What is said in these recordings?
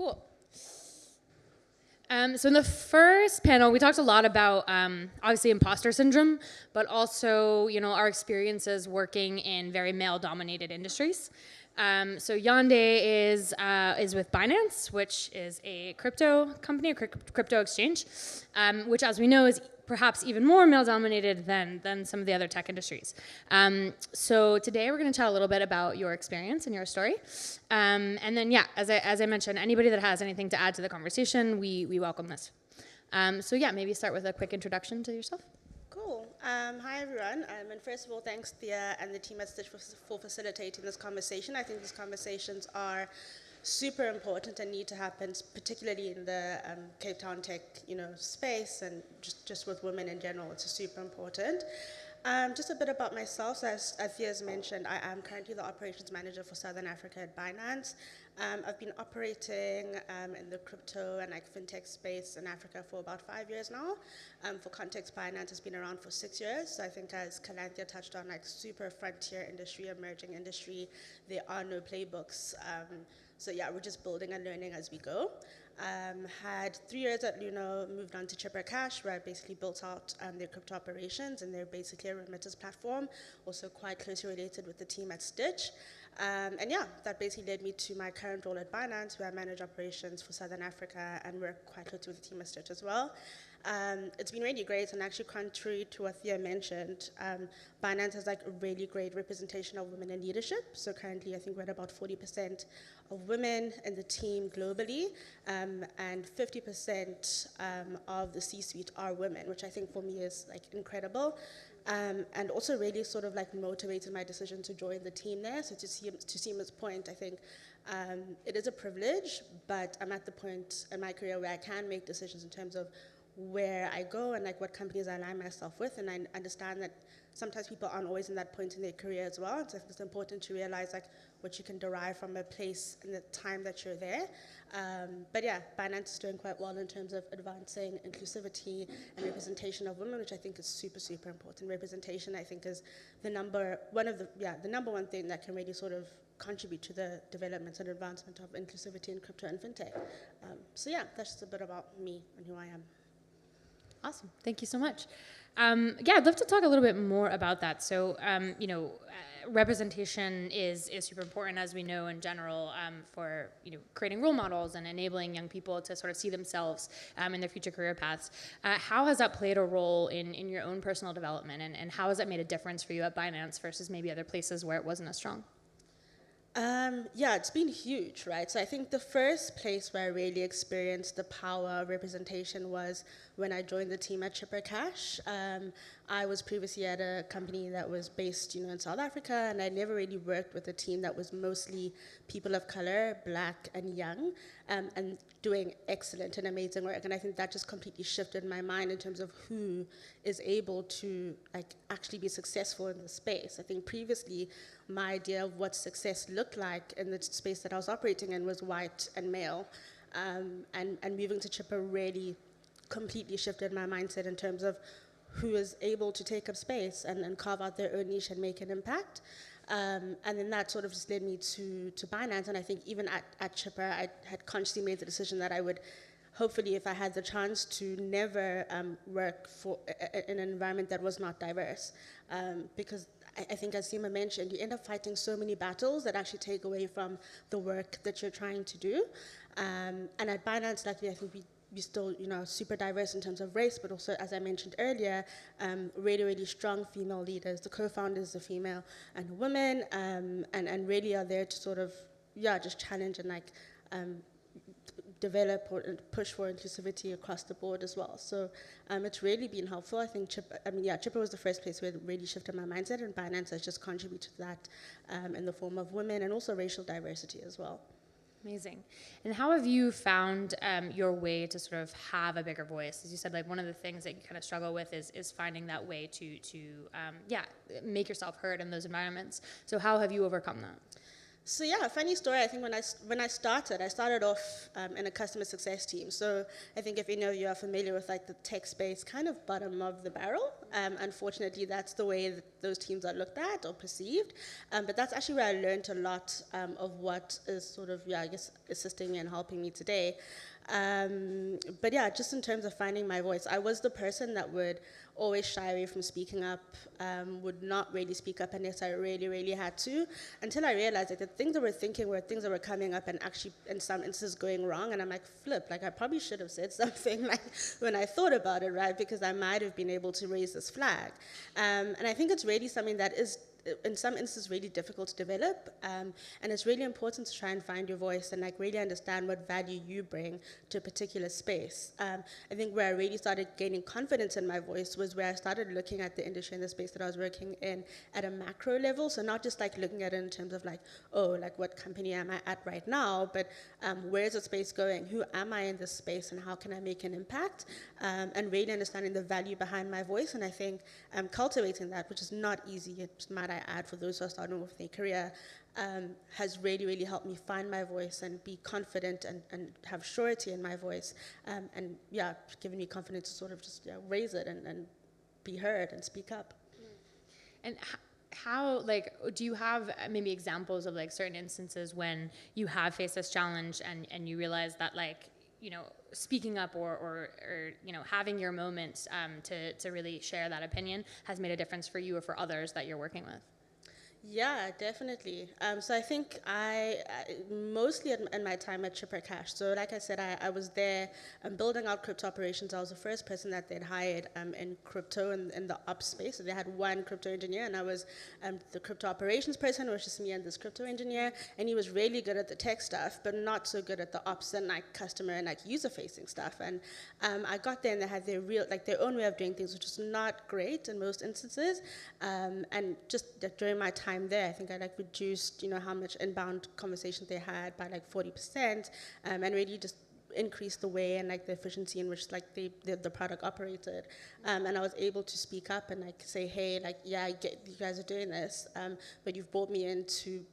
Cool. So in the first panel, we talked a lot about obviously imposter syndrome, but also our experiences working in very male-dominated industries. So Yande is with Binance, which is a crypto company, a crypto exchange, which, as we know, is perhaps even more male-dominated than some of the other tech industries. So today we're going to chat a little bit about your experience and your story. And then, yeah, as I mentioned, anybody that has anything to add to the conversation, we welcome this. So yeah, maybe start with a quick introduction to yourself. Cool. Hi, everyone. And first of all, thanks, Thea and the team at Stitch for facilitating this conversation. I think these conversations are super important and need to happen, particularly in the Cape Town tech, space, and just with women in general. It's super important. Just a bit about myself. So as Thea's mentioned, I am currently the operations manager for Southern Africa at Binance. I've been operating in the crypto and fintech space in Africa for about 5 years now. For context, Binance has been around for 6 years. So I think, as Kalanthia touched on, super frontier industry, emerging industry. There are no playbooks. So yeah, we're just building and learning as we go. Had 3 years at Luno, moved on to Chipper Cash, where I basically built out their crypto operations, and they're basically a remittance platform, also quite closely related with the team at Stitch. And yeah, that basically led me to my current role at Binance, where I manage operations for Southern Africa and work quite closely with the team at Stitch as well. It's been really great, and actually contrary to what Thea mentioned, Binance has a really great representation of women in leadership. So currently I think we're at about 40% of women in the team globally, and 50% of the C-suite are women, which I think for me is incredible. And also really sort of motivated my decision to join the team there. So to Seema's point, I think it is a privilege, but I'm at the point in my career where I can make decisions in terms of where I go and what companies I align myself with, and I understand that sometimes people aren't always in that point in their career as well. So I think it's important to realize what you can derive from a place in the time that you're there. But yeah, Binance is doing quite well in terms of advancing inclusivity and representation of women, which I think is super, super important. Representation, I think, is the number one thing that can really sort of contribute to the development and advancement of inclusivity in crypto and fintech. So yeah, that's just a bit about me and who I am. Awesome. Thank you so much. Yeah, I'd love to talk a little bit more about that. So, representation is super important, as we know in general, for creating role models and enabling young people to sort of see themselves in their future career paths. How has that played a role in your own personal development, and how has that made a difference for you at Binance versus maybe other places where it wasn't as strong? Yeah, it's been huge, right? So I think the first place where I really experienced the power of representation was when I joined the team at Chipper Cash. I was previously at a company that was based, in South Africa, and I never really worked with a team that was mostly people of color, Black and young, and doing excellent and amazing work. And I think that just completely shifted my mind in terms of who is able to actually be successful in the space. I think previously my idea of what success looked like in the space that I was operating in was white and male, and moving to Chipper really completely shifted my mindset in terms of who is able to take up space and carve out their own niche and make an impact. And then that sort of just led me to Binance. And I think even at Chipper, I had consciously made the decision that I would, hopefully, if I had the chance, to never work in an environment that was not diverse. Because I think, as Seema mentioned, you end up fighting so many battles that actually take away from the work that you're trying to do. And at Binance, luckily, I think we still, super diverse in terms of race, but also, as I mentioned earlier, really, really strong female leaders. The co-founders are female and women, and really are there to sort of, just challenge and develop or push for inclusivity across the board as well. So it's really been helpful. I think Chipper was the first place where it really shifted my mindset, and Binance has just contributed to that in the form of women and also racial diversity as well. Amazing. And how have you found your way to sort of have a bigger voice? As you said, one of the things that you kind of struggle with is finding that way to make yourself heard in those environments. So how have you overcome that? So yeah, funny story. I think when I started off in a customer success team. So I think if any of you are familiar with like the tech space, kind of bottom of the barrel. Unfortunately, that's the way that those teams are looked at or perceived. But that's actually where I learned a lot of what is sort of, yeah, I guess assisting me and helping me today. But yeah, just in terms of finding my voice, I was the person that would always shy away from speaking up, would not really speak up unless I really, really had to, until I realized that the things that we're thinking were things that were coming up and actually in some instances going wrong. And I'm like, flip, like I probably should have said something like when I thought about it, right? Because I might have been able to raise this flag. And I think it's really something that is in some instances really difficult to develop, and it's really important to try and find your voice and like really understand what value you bring to a particular space. I think where I really started gaining confidence in my voice was where I started looking at the industry and the space that I was working in at a macro level. So not just like looking at it in terms of like, oh, like what company am I at right now, but where is the space going? Who am I in this space, and how can I make an impact? And really understanding the value behind my voice. And I think cultivating that, which is not easy, might I add, for those who are starting with their career, has really, really helped me find my voice and be confident and have surety in my voice. And yeah, given me confidence to sort of just raise it and be heard and speak up. And how, like, do you have maybe examples of like certain instances when you have faced this challenge and you realize that like, speaking up or having your moments to really share that opinion has made a difference for you or for others that you're working with? Yeah, definitely. So I think I mostly in my time at Chipper Cash. So like I said, I was there building out crypto operations. I was the first person that they'd hired in crypto in the ops space. So they had one crypto engineer, and I was the crypto operations person. It was just me and this crypto engineer, and he was really good at the tech stuff, but not so good at the ops and like customer and like user facing stuff. And I got there, and they had their own way of doing things, which was not great in most instances. And just during my time there, I think I like reduced, how much inbound conversations they had by like 40%, and really just increased the way and like the efficiency in which like the product operated. And I was able to speak up and like say, hey, like, yeah, I get you guys are doing this, but you've brought me in to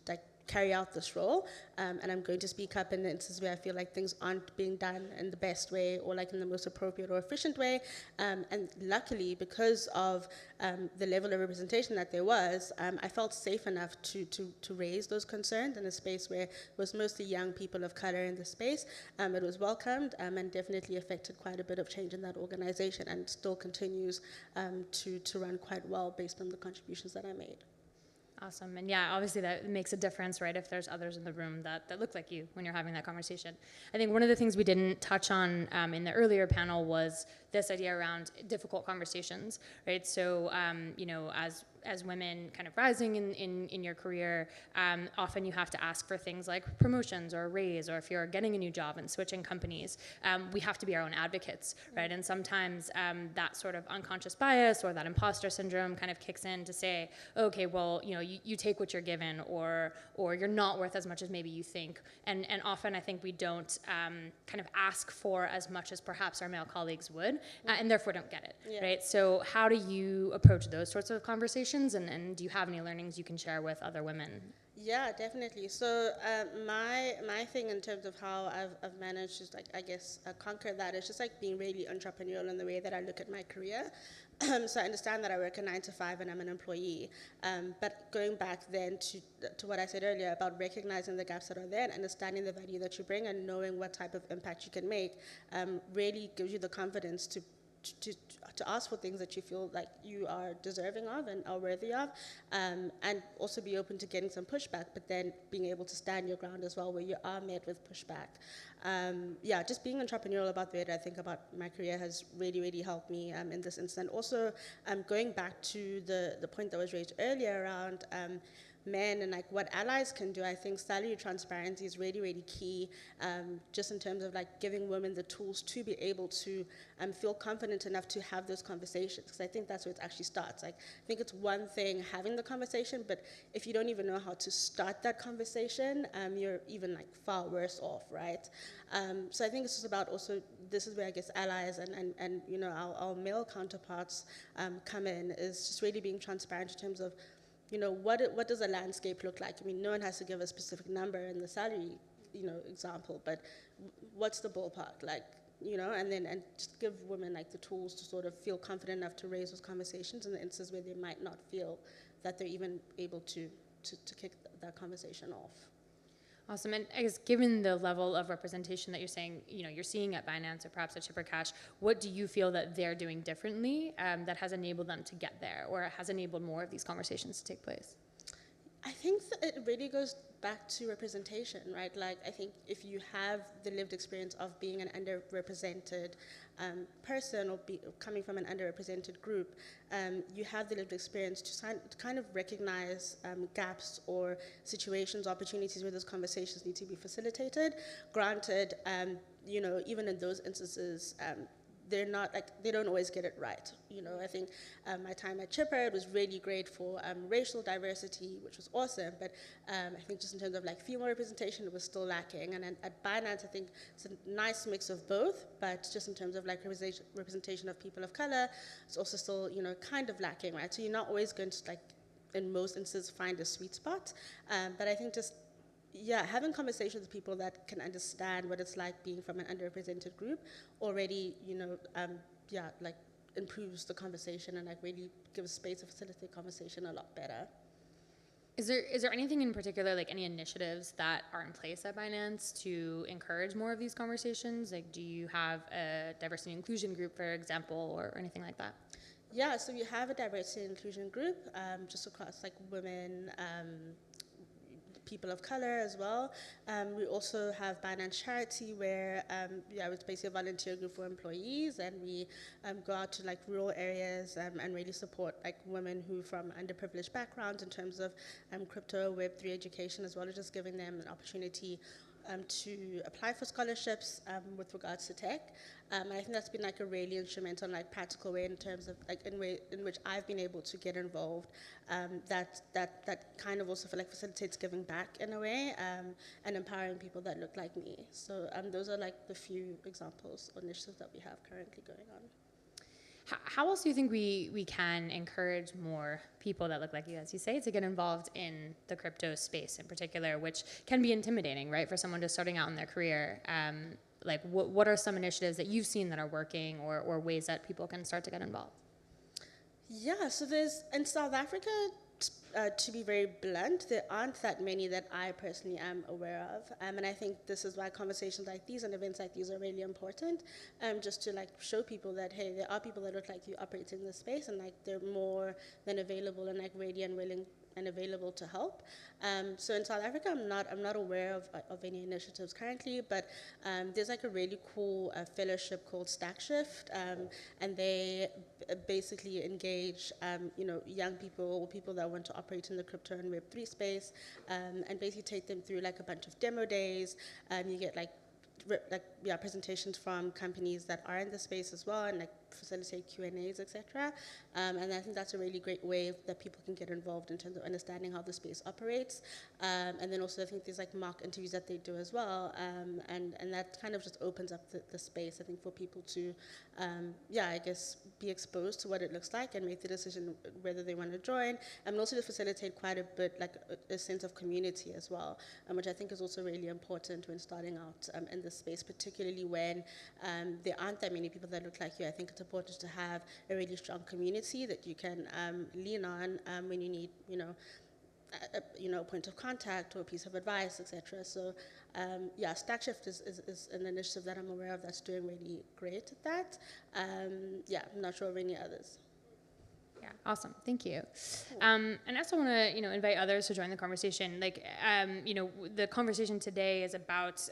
like carry out this role, and I'm going to speak up in the instances where I feel like things aren't being done in the best way or like in the most appropriate or efficient way. And luckily, because of the level of representation that there was, I felt safe enough to raise those concerns in a space where it was mostly young people of color in the space. It was welcomed, and definitely affected quite a bit of change in that organization, and still continues to run quite well based on the contributions that I made. Awesome. And yeah, obviously that makes a difference, right? If there's others in the room that look like you when you're having that conversation. I think one of the things we didn't touch on in the earlier panel was this idea around difficult conversations, right? So, as women kind of rising in your career, often you have to ask for things like promotions or a raise, or if you're getting a new job and switching companies, we have to be our own advocates, right? And sometimes that sort of unconscious bias or that imposter syndrome kind of kicks in to say, okay, well, you take what you're given, or you're not worth as much as maybe you think. And often I think we don't kind of ask for as much as perhaps our male colleagues would, and therefore don't get it, right? So how do you approach those sorts of conversations, and do you have any learnings you can share with other women? Yeah, definitely. So my thing in terms of how I've managed to, like, I guess, conquer that is just like being really entrepreneurial in the way that I look at my career. So I understand that I work a 9 to 5 and I'm an employee, but going back then to what I said earlier about recognizing the gaps that are there and understanding the value that you bring and knowing what type of impact you can make, really gives you the confidence to ask for things that you feel like you are deserving of and are worthy of, and also be open to getting some pushback, but then being able to stand your ground as well where you are met with pushback. Just being entrepreneurial about the way that I think about my career has really, really helped me in this instance. Also, going back to the point that was raised earlier around men and like what allies can do, I think salary transparency is really, really key, just in terms of like giving women the tools to be able to feel confident enough to have those conversations, because I think that's where it actually starts. Like, I think it's one thing having the conversation, but if you don't even know how to start that conversation, you're even like far worse off, right? So I think it's just about also, this is where I guess allies and our male counterparts come in, is just really being transparent in terms of what does a landscape look like? I mean, no one has to give a specific number in the salary, example, but what's the ballpark like? And just give women like the tools to sort of feel confident enough to raise those conversations in the instances where they might not feel that they're even able to kick that conversation off. Awesome. And I guess given the level of representation that you're saying, you're seeing at Binance or perhaps at Chipper Cash, what do you feel that they're doing differently that has enabled them to get there, or has enabled more of these conversations to take place? I think that it really goes back to representation, right? Like, I think if you have the lived experience of being an underrepresented person or coming from an underrepresented group, you have the lived experience to kind of recognize gaps or situations, opportunities where those conversations need to be facilitated. Granted, even in those instances, they don't always get it right. I think my time at Chipper, it was really great for racial diversity, which was awesome, but I think just in terms of like female representation, it was still lacking. And at Binance, I think it's a nice mix of both, but just in terms of like representation of people of color, it's also still, kind of lacking, right? So you're not always going to, like, in most instances, find a sweet spot. But I think having conversations with people that can understand what it's like being from an underrepresented group already, improves the conversation and like really gives space to facilitate conversation a lot better. Is there anything in particular, like any initiatives that are in place at Binance to encourage more of these conversations? Like, do you have a diversity and inclusion group, for example, or anything like that? Yeah, so we have a diversity and inclusion group just across like women, people of color as well. We also have Binance Charity, where it's basically a volunteer group for employees, and we go out to like rural areas and really support like women who from underprivileged backgrounds in terms of crypto, Web3 education, as well as just giving them an opportunity to apply for scholarships with regards to tech. And I think that's been like a really instrumental and like practical way in terms of like in which I've been able to get involved. That kind of also feel like facilitates giving back in a way and empowering people that look like me. So those are like the few examples or initiatives that we have currently going on. How else do you think we can encourage more people that look like you, as you say, to get involved in the crypto space in particular, which can be intimidating, right, for someone just starting out in their career? Like, what are some initiatives that you've seen that are working, or ways that people can start to get involved? Yeah, so there's, in South Africa, to be very blunt, there aren't that many that I personally am aware of. And I think this is why conversations like these and events like these are really important, just to like show people that, hey, there are people that look like you operating in this space, and like they're more than available and like ready and willing and available to help. So in South Africa, I'm not aware of any initiatives currently, but there's like a really cool fellowship called Stack Shift, and they basically engage young people or people that want to operate in the crypto and Web3 space, and basically take them through like a bunch of demo days. You get like presentations from companies that are in the space as well, and like facilitate Q&As, etc. And I think that's a really great way that people can get involved in terms of understanding how the space operates. And then also I think there's like mock interviews that they do as well, and that kind of just opens up the space, I think, for people to I guess be exposed to what it looks like and make the decision whether they want to join, and also to facilitate quite a bit like a sense of community as well, which I think is also really important when starting out in this space, particularly when there aren't that many people that look like you. I think it's important to have a really strong community that you can lean on when you need, a point of contact or a piece of advice, etc. So, Stack Shift is an initiative that I'm aware of that's doing really great at that. I'm not sure of any others. Yeah, awesome. Thank you. And I also want to, invite others to join the conversation. Like, the conversation today is about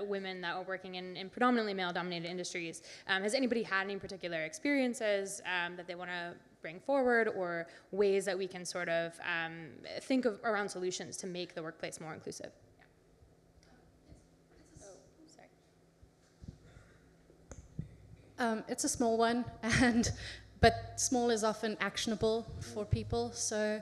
women that are working in predominantly male-dominated industries. Has anybody had any particular experiences that they want to bring forward, or ways that we can sort of think of around solutions to make the workplace more inclusive? It's a small one, but small is often actionable for people. So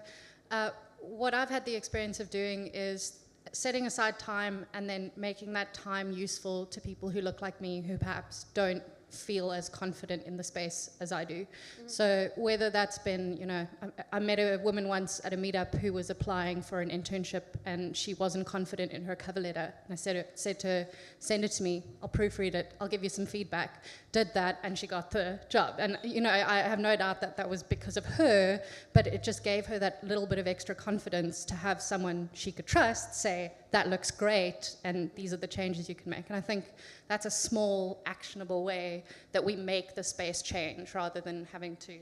what I've had the experience of doing is setting aside time and then making that time useful to people who look like me, who perhaps don't feel as confident in the space as I do. So whether that's been, I met a woman once at a meetup who was applying for an internship and she wasn't confident in her cover letter. And I said to her, send it to me, I'll proofread it, I'll give you some feedback. Did that and she got the job. And, I have no doubt that that was because of her, but it just gave her that little bit of extra confidence to have someone she could trust say, that looks great, and these are the changes you can make. And I think that's a small, actionable way that we make the space change rather than having to,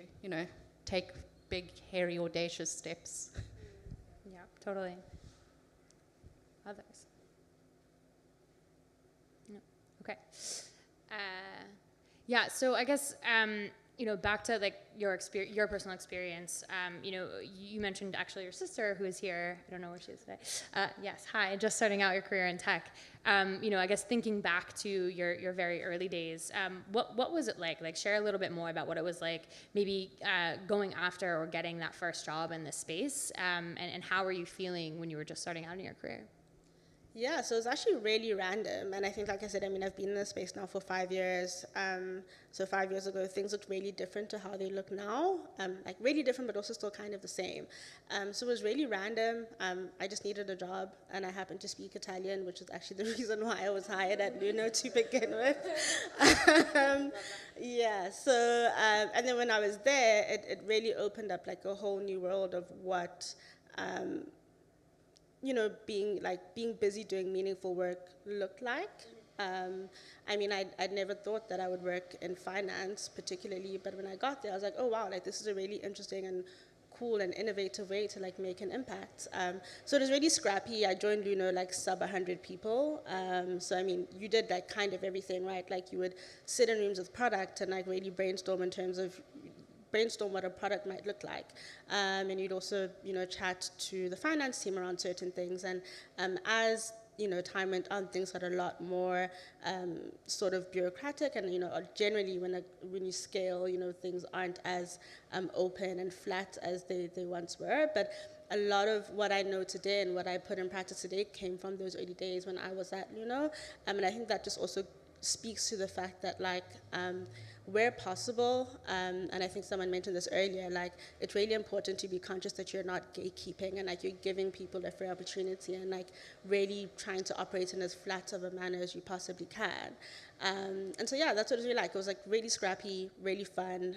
take big, hairy, audacious steps. Yeah, totally. Others? No. Okay. Yeah, so I guess, back to like your personal experience, you mentioned actually your sister who is here. I don't know where she is today. Yes, hi, just starting out your career in tech. I guess thinking back to your very early days, what was it like? Like share a little bit more about what it was like, maybe going after or getting that first job in this space, and how were you feeling when you were just starting out in your career? Yeah, so it's actually really random. And I think, like I said, I've been in this space now for 5 years. So 5 years ago, things looked really different to how they look now. Like really different, but also still kind of the same. So it was really random. I just needed a job, and I happened to speak Italian, which is actually the reason why I was hired at Luno to begin with. Yeah, so, and then when I was there, it really opened up like a whole new world of what, being busy doing meaningful work looked like. I'd never thought that I would work in finance particularly, but when I got there, I was like, oh wow, like this is a really interesting and cool and innovative way to like make an impact. So it was really scrappy. I joined Luno like sub 100 people. You did like kind of everything, right? Like you would sit in rooms with product and like really brainstorm what a product might look like. And you'd also, chat to the finance team around certain things. And as, time went on, things got a lot more sort of bureaucratic. And, generally when you scale, things aren't as open and flat as they once were. But a lot of what I know today and what I put in practice today came from those early days when I was at Luno. And I think that just also speaks to the fact that, like, where possible, and I think someone mentioned this earlier, like it's really important to be conscious that you're not gatekeeping and like you're giving people a fair opportunity and like really trying to operate in as flat of a manner as you possibly can. And so yeah, that's what it was really like. It was like really scrappy, really fun,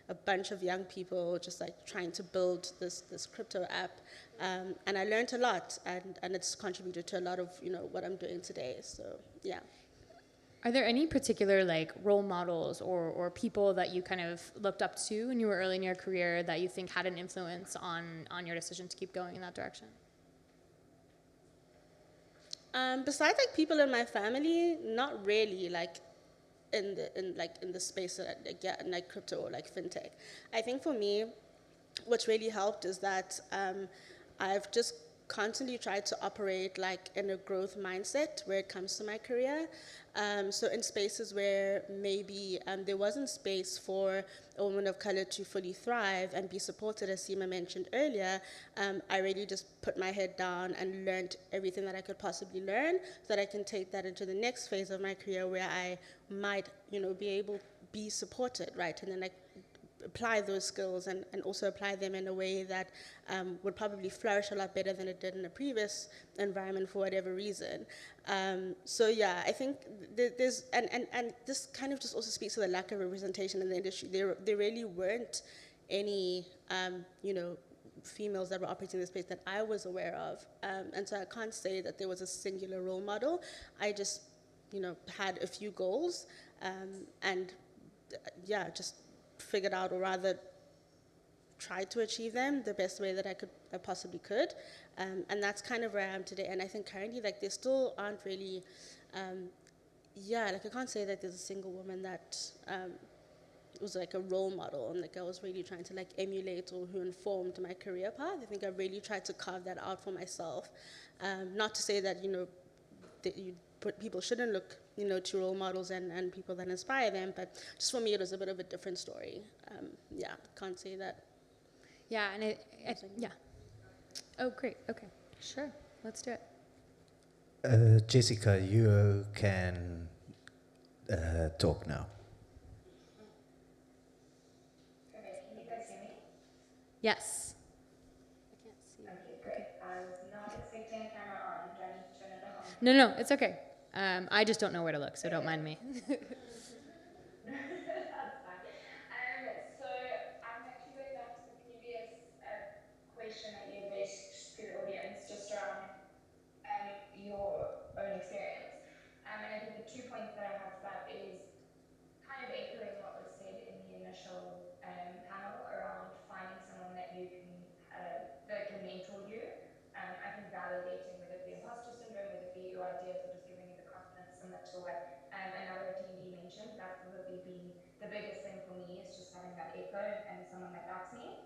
a bunch of young people just like trying to build this crypto app. And I learned a lot, and it's contributed to a lot of what I'm doing today. So yeah. Are there any particular like role models or people that you kind of looked up to when you were early in your career that you think had an influence on your decision to keep going in that direction? Besides like people in my family, not really like in the space of like crypto or like fintech. I think for me, what's really helped is that I've just constantly tried to operate like in a growth mindset where it comes to my career. So in spaces where maybe there wasn't space for a woman of color to fully thrive and be supported, as Seema mentioned earlier, I really just put my head down and learned everything that I could possibly learn so that I can take that into the next phase of my career where I might, be able to be supported, right? And then like apply those skills and also apply them in a way that would probably flourish a lot better than it did in a previous environment for whatever reason. So yeah, I think there's, and this kind of just also speaks to the lack of representation in the industry. There really weren't any, females that were operating in this space that I was aware of. And so I can't say that there was a singular role model. I just, had a few goals and yeah, just figured out, or rather tried to achieve them the best way that I possibly could, and that's kind of where I am today. And I think currently, like, there still aren't really, like I can't say that there's a single woman that was like a role model and like I was really trying to like emulate or who informed my career path. I think I really tried to carve that out for myself. Not to say that people shouldn't look to role models and people that inspire them, but just for me it was a bit of a different story. Can't say that. Yeah, and yeah. Oh, great. Okay, sure. Let's do it. Jessica, you can talk now. Yes. I can't see. Okay, great. I was not expecting a camera on. Do I need to turn it on? No, it's okay. I just don't know where to look, so don't mind me. That's fine. So I'm actually going back to the previous question that you addressed to the audience, just around your own experience. And I think the 2 points that I have for that is kind of echoing what was said in the initial panel around finding someone that you can that can mentor you. I think validating, whether it be imposter syndrome, whether it be your ideas, or just giving you the confidence, similar to what another attendee mentioned. That's probably been the biggest thing for me, is just having that echo and someone that backs me.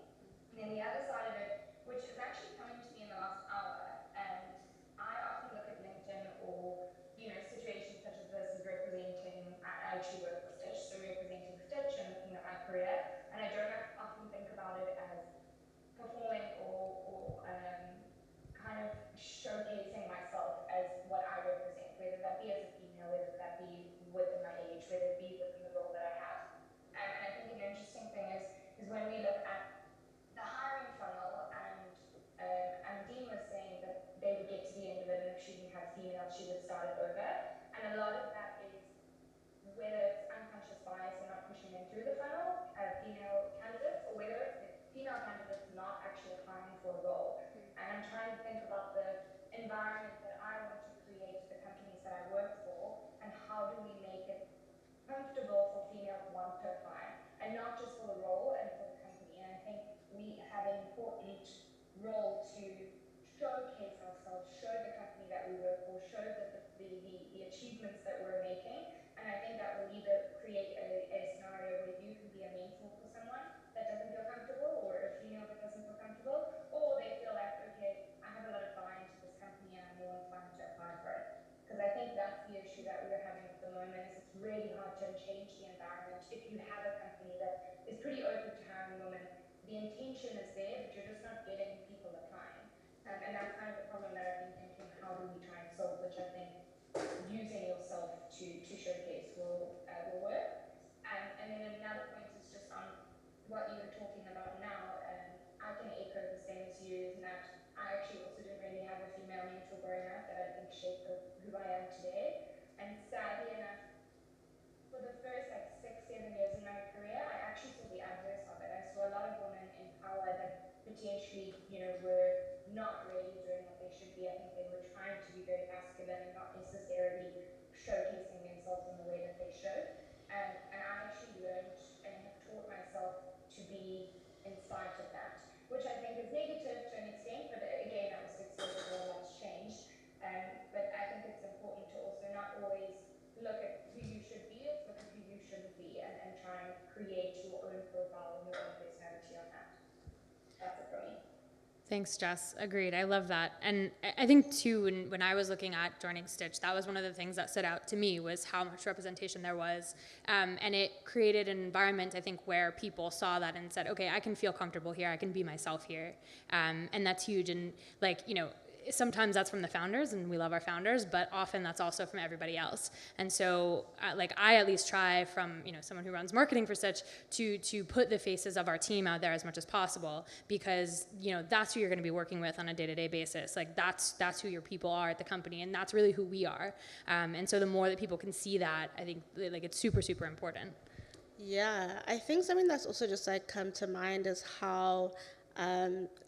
And then the other side of it, which is actually coming to me in the last hour, and I often look at LinkedIn or situations such as this as representing. I actually work for Stitch, so representing Stitch and looking at my career, and I don't often think about it as performing or kind of showcasing myself as what I represent, whether that be as a female, whether that be within my age, whether it be within the role that I have. And I think an interesting thing is when we look at the hiring funnel, and Dean was saying that they would get to the end of it, and if she didn't have females, she would start it over. And a lot of that is whether it's unconscious bias and not pushing them through the funnel, female candidates, or whether it's the female candidates not actually applying for a role. And I'm trying to think about the environment that I want to create for the companies that I work for, and how do we make it comfortable for females to want to apply, and not just for the role and for the company. And I think we have an important role to showcase ourselves, show the company that we work for, show the achievements that we're making. And I think that will either create a scenario where you can be a mentor for someone that doesn't feel comfortable, or a female that doesn't feel comfortable, or they feel like, okay, I have a lot of buy-in to this company and I'm more inclined to apply for it. Because I think that's the issue that we're having at the moment, is it's really hard to change the environment. If you have a company that is pretty open to hiring women, the intention is there, but you're just not getting people applying. And that's kind of the problem that I've been thinking, how do we try and solve, which I think using yourself to showcase will work. And then another point is just on what you were talking about now. I can echo the same as you, in that I actually also didn't really have a female mentor growing up that I think shaped who I am today. And sadly enough, for the first like 6-7 years in my career, I actually saw the adverse of it. I saw a lot of women in power that potentially, were not really doing what they should be. I think they were trying to be very masculine and not necessarily showcasing themselves in the way that they should. And I actually learned and have taught myself to be in spite of that, which I think is negative to an extent, but again, that was 6 years ago, a lot's changed. But I think it's important to also not always look at who you should be, it's look at who you shouldn't be, and try and create your own profile and your own personality on that. That's it for me. Thanks, Jess. Agreed. I love that. And I think, too, when I was looking at joining Stitch, that was one of the things that stood out to me, was how much representation there was. And it created an environment, I think, where people saw that and said, okay, I can feel comfortable here. I can be myself here. And that's huge. And, sometimes that's from the founders, and we love our founders, but often that's also from everybody else. And so, I at least try, from someone who runs marketing for Stitch, to put the faces of our team out there as much as possible, because that's who you're going to be working with on a day-to-day basis. That's who your people are at the company, and that's really who we are. And so the more that people can see that, I think it's super, super important. Yeah, I think something that's also just come to mind is how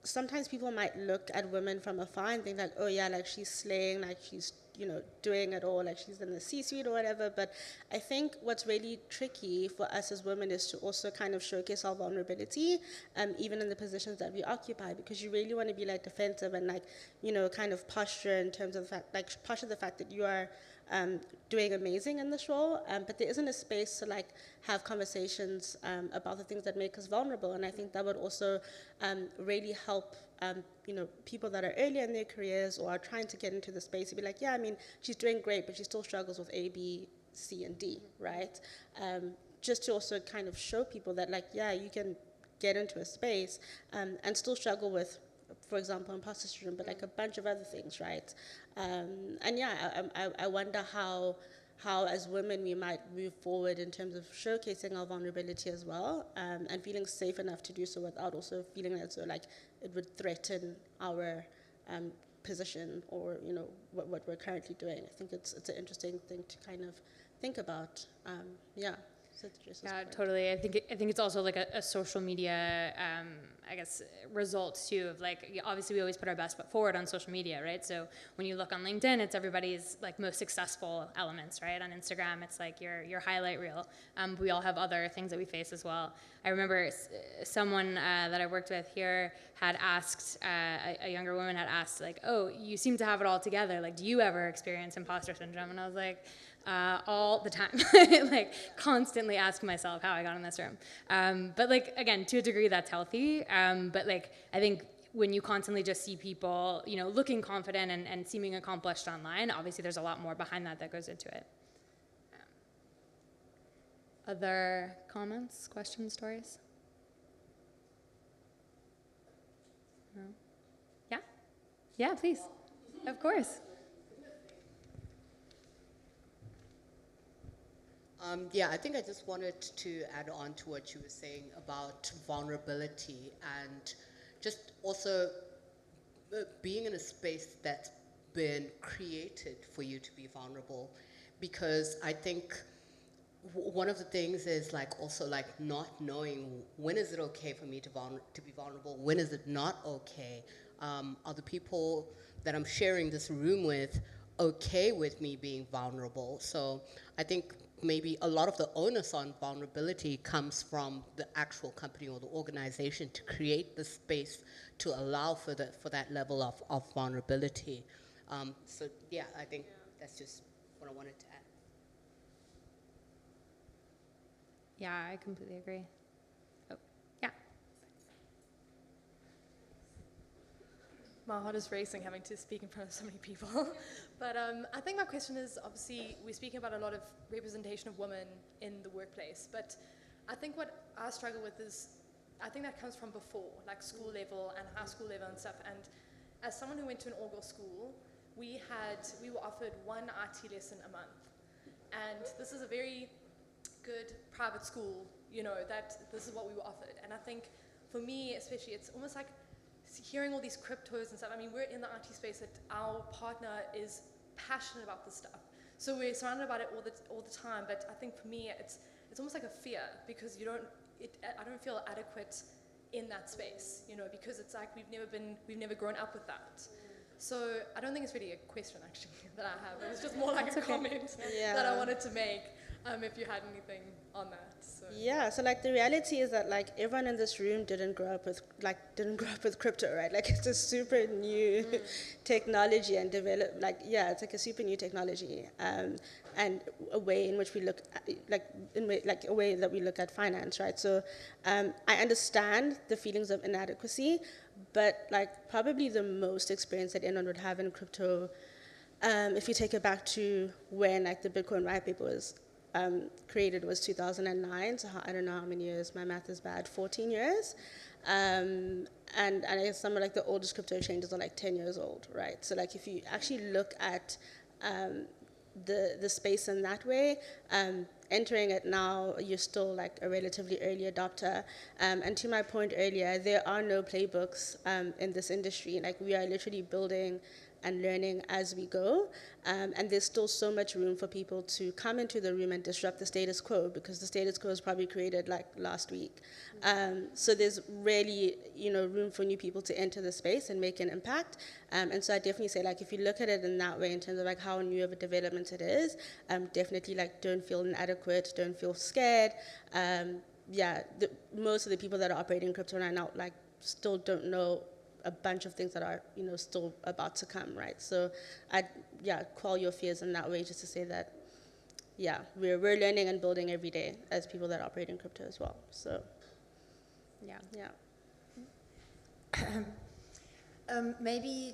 sometimes people might look at women from afar and think oh yeah, she's slaying, she's doing it all, she's in the C-suite or whatever. But I think what's really tricky for us as women is to also kind of showcase our vulnerability, even in the positions that we occupy, because you really want to be defensive and kind of posture in terms of the fact, posture the fact that you are doing amazing in this role, but there isn't a space to have conversations about the things that make us vulnerable. And I think that would also really help people that are earlier in their careers or are trying to get into the space to be yeah, I mean, she's doing great, but she still struggles with A, B, C, and D, right? Just to also kind of show people that yeah, you can get into a space and still struggle with, for example, imposter syndrome, but a bunch of other things, right? And yeah, I wonder how how as women we might move forward in terms of showcasing our vulnerability as well, and feeling safe enough to do so without also feeling that so like it would threaten our position or what we're currently doing. I think it's an interesting thing to kind of think about. So yeah, totally. I think it's also like a social media, I guess, result too of like, obviously we always put our best foot forward on social media, right? So when you look on LinkedIn, it's everybody's like most successful elements, right? On Instagram, it's like your highlight reel. We all have other things that we face as well. I remember someone that I worked with here had asked, a younger woman had asked like, oh, you seem to have it all together. Like, do you ever experience imposter syndrome? And I was like, all the time, like constantly ask myself how I got in this room. But like, again, to a degree that's healthy. But like, I think when you constantly just see people, looking confident and seeming accomplished online, obviously there's a lot more behind that goes into it. Other comments, questions, stories? No? Yeah? Yeah, please. Of course. I think I just wanted to add on to what you were saying about vulnerability and just also being in a space that's been created for you to be vulnerable. Because I think one of the things is like also like not knowing when is it okay for me to be vulnerable, when is it not okay? Are the people that I'm sharing this room with okay with me being vulnerable? So I think maybe a lot of the onus on vulnerability comes from the actual company or the organization to create the space to allow for that level of vulnerability. I think that's just what I wanted to add. Yeah, I completely agree. Oh, yeah. My heart is racing having to speak in front of so many people. But I think my question is, obviously, we're speaking about a lot of representation of women in the workplace. But I think what I struggle with is, I think that comes from before, like school level and high school level and stuff. And as someone who went to an all-girl school, we were offered one IT lesson a month. And this is a very good private school, that this is what we were offered. And I think for me, especially, it's almost like hearing all these cryptos and stuff. I mean, we're in the IT space that our partner is passionate about this stuff. So we're surrounded about it all the time. But I think for me, it's almost like a fear because I don't feel adequate in that space, because it's like we've never grown up with that. So I don't think it's really a question actually that I have. It was just more like a comment that I wanted to make. If you had anything on that. So like the reality is that like everyone in this room didn't grow up with crypto, right? Like it's a super new technology and it's like a super new technology, and a way in which we look at, a way that we look at finance, right? So I understand the feelings of inadequacy, but like probably the most experience that anyone would have in crypto, if you take it back to when like the Bitcoin white paper was created was 2009, so I don't know how many years, my math is bad, 14 years. And I guess some of like the oldest crypto exchanges are like 10 years old, right? So like if you actually look at the space in that way, entering it now, you're still like a relatively early adopter. And to my point earlier, there are no playbooks in this industry. Like we are literally building and learning as we go. And there's still so much room for people to come into the room and disrupt the status quo, because the status quo was probably created like last week. So there's really, room for new people to enter the space and make an impact. And so I definitely say, like, if you look at it in that way, in terms of like how new of a development it is, definitely like don't feel inadequate, don't feel scared. Most of the people that are operating crypto right now, like, still don't know a bunch of things that are, still about to come, right? So I'd, quell your fears in that way, just to say that, we're learning and building every day as people that operate in crypto as well. So, maybe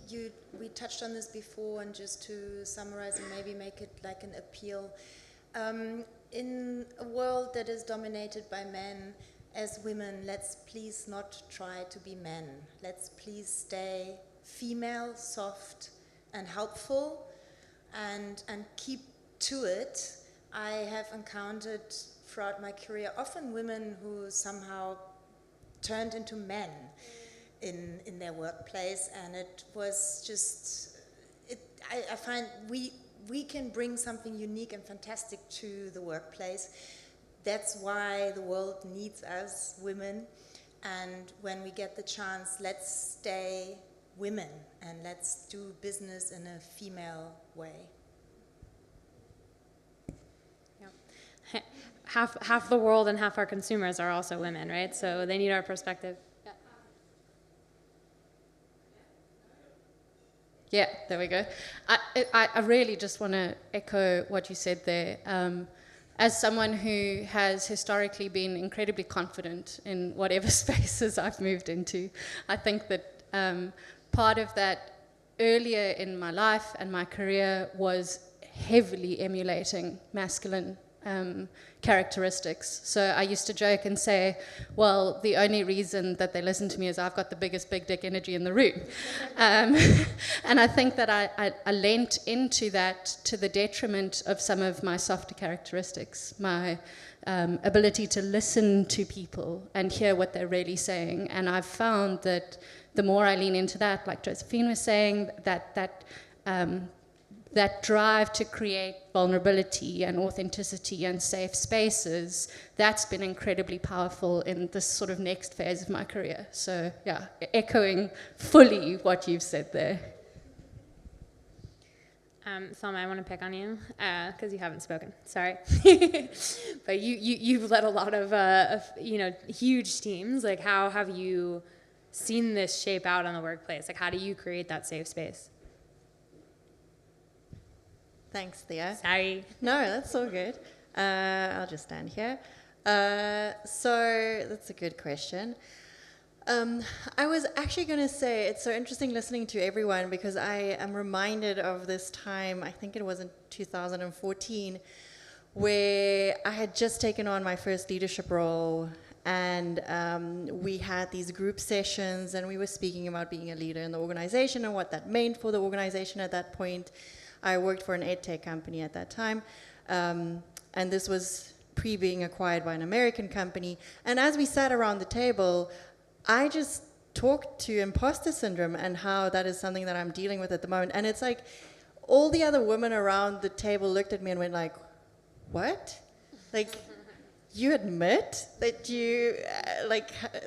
we touched on this before, and just to summarize and maybe make it like an appeal. In a world that is dominated by men, as women, let's please not try to be men. Let's please stay female, soft, and helpful, and keep to it, I have encountered throughout my career often women who somehow turned into men in their workplace, and it was just, I find we can bring something unique and fantastic to the workplace. That's why the world needs us, women, and when we get the chance, let's stay women and let's do business in a female way. Yep. Half the world and half our consumers are also women, right? So they need our perspective. Yeah, there we go. I really just want to echo what you said there. As someone who has historically been incredibly confident in whatever spaces I've moved into, I think that part of that earlier in my life and my career was heavily emulating masculine characteristics. So I used to joke and say, well, the only reason that they listen to me is I've got the biggest big dick energy in the room. And I think that I lent into that to the detriment of some of my softer characteristics, my ability to listen to people and hear what they're really saying. And I've found that the more I lean into that, like Josephine was saying, that drive to create vulnerability and authenticity and safe spaces, that's been incredibly powerful in this sort of next phase of my career. So yeah, echoing fully what you've said there. Salma, I want to pick on you because you haven't spoken. Sorry, but you've led a lot of huge teams. Like, how have you seen this shape out in the workplace? Like, how do you create that safe space? Thanks, Thea. Sorry. No, that's all good. I'll just stand here. So that's a good question. I was actually going to say, it's so interesting listening to everyone because I am reminded of this time, I think it was in 2014, where I had just taken on my first leadership role, and we had these group sessions, and we were speaking about being a leader in the organization and what that meant for the organization at that point. I worked for an edtech company at that time, and this was pre-being acquired by an American company. And as we sat around the table, I just talked to imposter syndrome and how that is something that I'm dealing with at the moment. And it's like all the other women around the table looked at me and went like, what? Like, you admit that you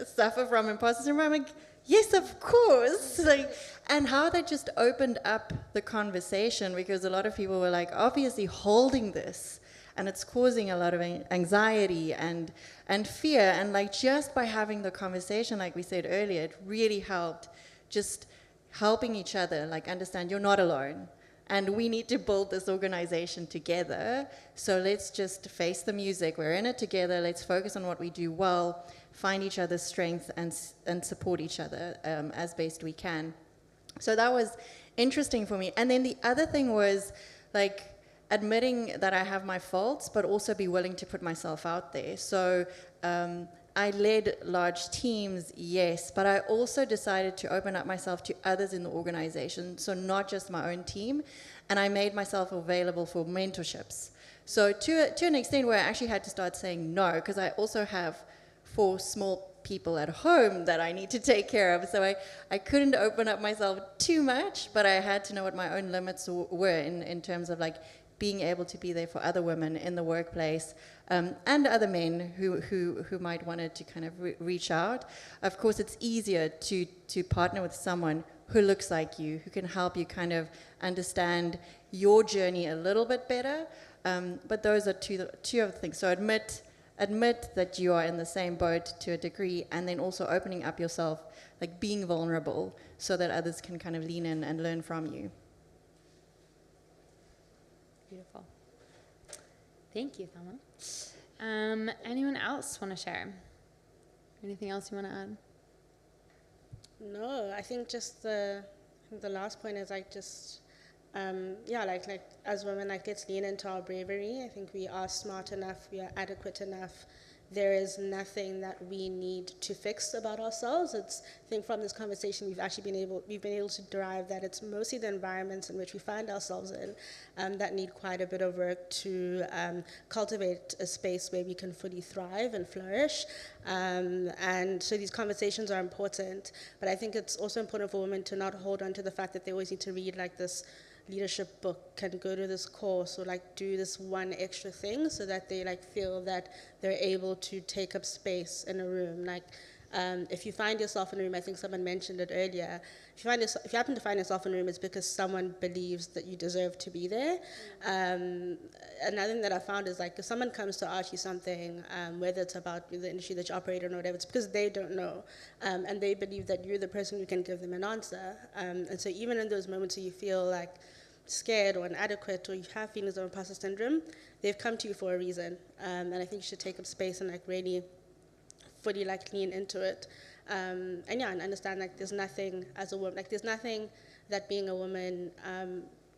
suffer from imposter syndrome? I'm like, yes, of course. Like, and how that just opened up the conversation, because a lot of people were like obviously holding this, and it's causing a lot of anxiety and fear. And like just by having the conversation, like we said earlier, it really helped, just helping each other, like understand you're not alone. And we need to build this organization together. So let's just face the music. We're in it together. Let's focus on what we do well, find each other's strengths, and support each other as best we can. So that was interesting for me. And then the other thing was like admitting that I have my faults, but also be willing to put myself out there. So I led large teams, yes, but I also decided to open up myself to others in the organization, so not just my own team, and I made myself available for mentorships. So to an extent where I actually had to start saying no, because I also have 4 small people at home that I need to take care of, so I couldn't open up myself too much, but I had to know what my own limits were in terms of like being able to be there for other women in the workplace, and other men who might want to kind of reach out. Of course, it's easier to partner with someone who looks like you, who can help you kind of understand your journey a little bit better. But those are two of the things. So admit that you are in the same boat to a degree, and then also opening up yourself, like being vulnerable, so that others can kind of lean in and learn from you. Beautiful. Thank you, Thelma. Anyone else want to share? Anything else you want to add? No, I think just the last point is like just like as women, like let's lean into our bravery. I think we are smart enough, we are adequate enough, there is nothing that we need to fix about ourselves. I think from this conversation we've been able to derive that it's mostly the environments in which we find ourselves in that need quite a bit of work to cultivate a space where we can fully thrive and flourish. And so these conversations are important, but I think it's also important for women to not hold on to the fact that they always need to read like this leadership book, can go to this course, or like do this one extra thing so that they like feel that they're able to take up space in a room. Like if you find yourself in a room, I think someone mentioned it earlier, if you happen to find yourself in a room, it's because someone believes that you deserve to be there. Another thing that I found is like if someone comes to ask you something, whether it's about the industry that you operate in or whatever, it's because they don't know, and they believe that you're the person who can give them an answer. And so even in those moments where you feel like scared or inadequate or you have feelings of imposter syndrome, they've come to you for a reason. And I think you should take up space and like really fully like lean into it. And yeah, and understand like there's nothing as a woman, like there's nothing that being a woman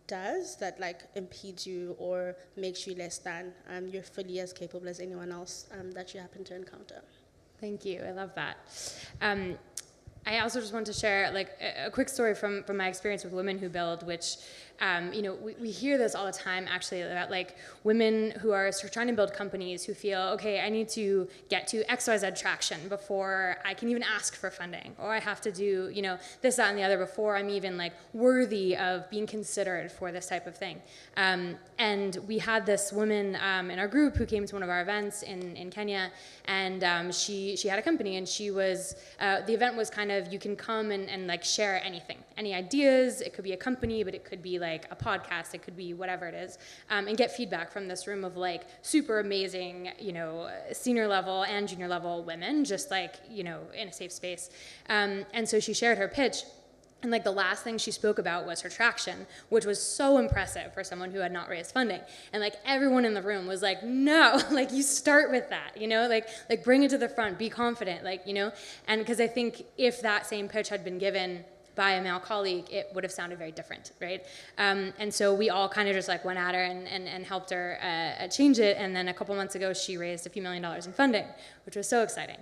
does that like impedes you or makes you less than. You're fully as capable as anyone else that you happen to encounter. Thank you. I love that. I also just want to share like a quick story from my experience with Women Who Build, which, you know, we hear this all the time actually about like women who are trying to build companies who feel, okay, I need to get to XYZ traction before I can even ask for funding, or I have to do, you know, this, that, and the other before I'm even like worthy of being considered for this type of thing. And we had this woman in our group who came to one of our events in Kenya, and she had a company, and she was, the event was kind of, you can come and like share anything, any ideas. It could be a company, but it could be like a podcast, it could be whatever it is, and get feedback from this room of like super amazing, you know, senior level and junior level women, just like, you know, in a safe space. And so she shared her pitch. And like the last thing she spoke about was her traction, which was so impressive for someone who had not raised funding. And like everyone in the room was like, no, like you start with that, you know, like bring it to the front, be confident, like, you know. And because I think if that same pitch had been given by a male colleague, it would have sounded very different, right? And so we all kind of just like went at her and helped her change it. And then a couple months ago, she raised a few $1 million in funding, which was so exciting.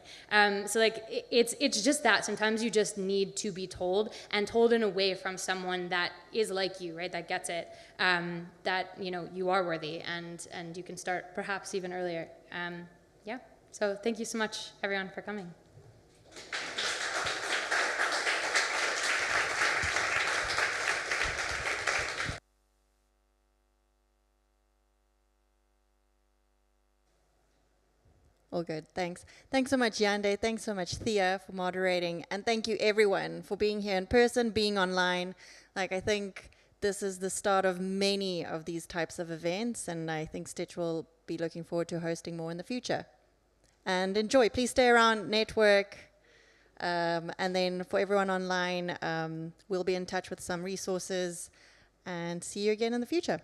So like it's just that sometimes you just need to be told, and told in a way from someone that is like you, right? That gets it, that, you know, you are worthy, and you can start perhaps even earlier. Yeah. So thank you so much, everyone, for coming. All good. Thanks. Thanks so much, Yande. Thanks so much, Thea, for moderating. And thank you, everyone, for being here in person, being online. Like, I think this is the start of many of these types of events, and I think Stitch will be looking forward to hosting more in the future. And enjoy. Please stay around, network. And then for everyone online, we'll be in touch with some resources, and see you again in the future.